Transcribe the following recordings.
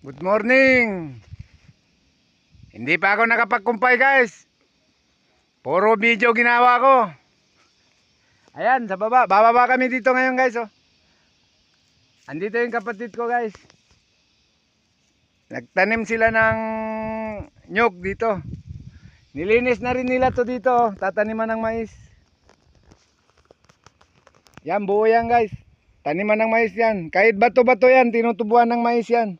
Good morning. Hindi pa ako nakapagkumpay guys. Puro video ginawa ko. Ayan sa baba. Bababa kami dito ngayon guys oh. Andito yung kapatid ko guys. Nagtanim sila ng nyug dito. Nilinis na rin nila to dito oh. Tataniman ng mais. Yan buo yan guys. Taniman ng mais yan. Kahit bato-bato yan, tinutubuan ng mais yan.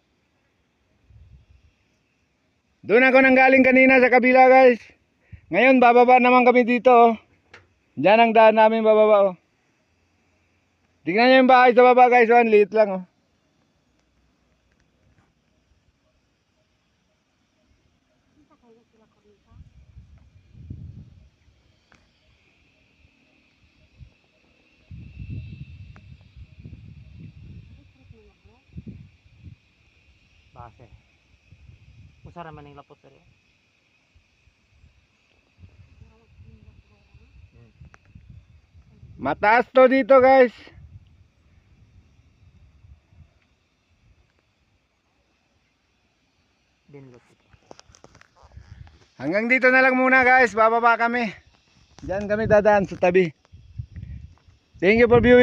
Doon ako nanggaling kanina sa kabila guys. Ngayon bababa naman kami dito oh. Diyan ang daan namin bababa oh. Tingnan nyo yung bahay sa baba guys oh. Ang liit lang oh. Base. Usara man yung lapot rin. Mataas to dito guys. Dinlot. Hanggang dito na lang muna guys. Bababa kami. Diyan kami dadaan sa tabi. Thank you for viewing.